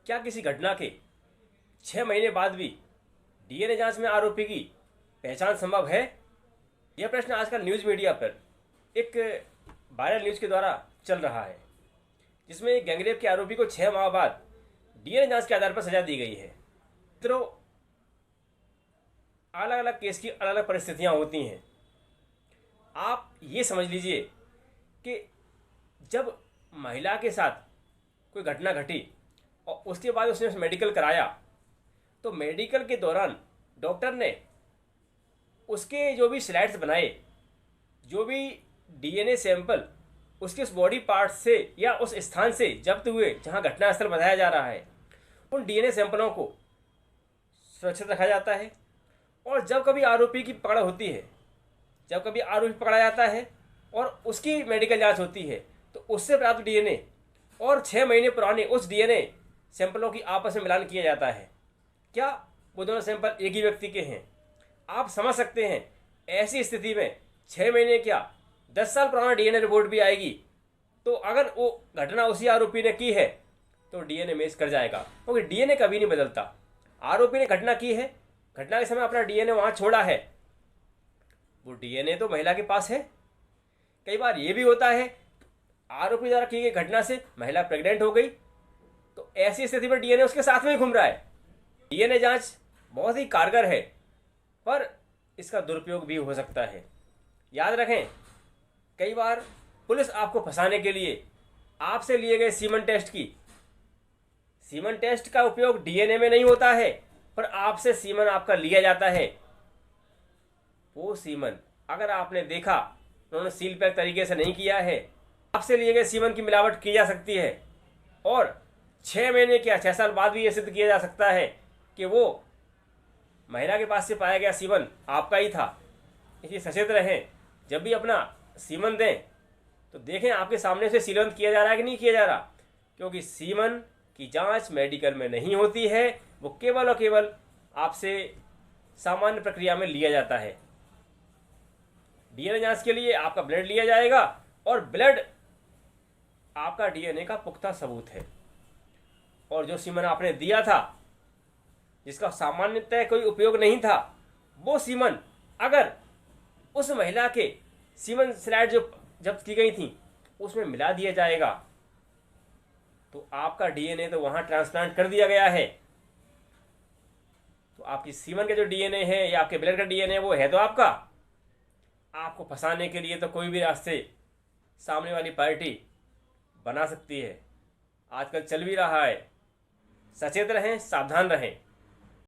क्या किसी घटना के 6 महीने बाद भी डीएनए जांच में आरोपी की पहचान संभव है? यह प्रश्न आजकल न्यूज़ मीडिया पर एक वायरल न्यूज़ के द्वारा चल रहा है, जिसमें एक गैंगरेप के आरोपी को 6 माह बाद डीएनए जांच के आधार पर सजा दी गई है। मित्रों, अलग अलग केस की अलग अलग परिस्थितियां होती हैं। आप ये समझ लीजिए कि जब महिला के साथ कोई घटना घटी और उसके बाद उसने मेडिकल कराया, तो मेडिकल के दौरान डॉक्टर ने उसके जो भी स्लाइड्स बनाए, जो भी डीएनए सैंपल उसके उस बॉडी पार्ट से या उस स्थान से जब्त हुए जहां घटनास्थल बताया जा रहा है, उन डीएनए सैंपलों को सुरक्षित रखा जाता है। और जब कभी आरोपी की पकड़ होती है, जब कभी आरोपी पकड़ा जाता है और उसकी मेडिकल जांच होती है, तो उससे प्राप्त डीएनए और 6 महीने पुराने उस डीएनए सैंपलों की आपस में मिलान किया जाता है। क्या वो दोनों सैंपल एक ही व्यक्ति के हैं? आप समझ सकते हैं, ऐसी स्थिति में 6 महीने क्या 10 साल पुराना डीएनए रिपोर्ट भी आएगी, तो अगर वो घटना उसी आरोपी ने की है तो डीएनए मैच कर जाएगा, क्योंकि डीएनए कभी नहीं बदलता। आरोपी ने घटना की है, घटना के समय अपना डीएनए वहां छोड़ा है, वो डीएनए तो महिला के पास है। कई बार ये भी होता है, आरोपी द्वारा की गई घटना से महिला प्रेग्नेंट हो गई, तो ऐसी स्थिति में डीएनए उसके साथ में ही घूम रहा है। डीएनए जांच बहुत ही कारगर है, पर इसका दुरुपयोग भी हो सकता है। याद रखें, कई बार पुलिस आपको फंसाने के लिए आपसे लिए गए सीमन टेस्ट का उपयोग डीएनए में नहीं होता है, पर आपसे सीमन आपका लिया जाता है। वो सीमन अगर आपने देखा उन्होंने सील पैक तरीके से नहीं किया है, आपसे लिए गए सीमन की मिलावट की जा सकती है और 6 महीने क्या 6 साल बाद भी यह सिद्ध किया जा सकता है कि वो महिला के पास से पाया गया सीमन आपका ही था। इसलिए सचेत रहें, जब भी अपना सीमन दें तो देखें आपके सामने से सीलबंद किया जा रहा है कि नहीं किया जा रहा, क्योंकि सीमन की जांच मेडिकल में नहीं होती है, वो केवल और केवल आपसे सामान्य प्रक्रिया में लिया जाता है। डीएनए जांच के लिए आपका ब्लड लिया जाएगा और ब्लड आपका डीएनए का पुख्ता सबूत है। और जो सीमन आपने दिया था, जिसका सामान्यतः कोई उपयोग नहीं था, वो सीमन अगर उस महिला के सीमन स्लाइड जो जब्त की गई थी उसमें मिला दिया जाएगा, तो आपका डीएनए तो वहां ट्रांसप्लांट कर दिया गया है। तो आपकी सीमन के जो डीएनए है या आपके ब्लड का डीएनए वो है तो आपका। आपको फंसाने के लिए तो कोई भी रास्ते सामने वाली पार्टी बना सकती है, आजकल चल भी रहा है। सचेत रहें, सावधान रहें।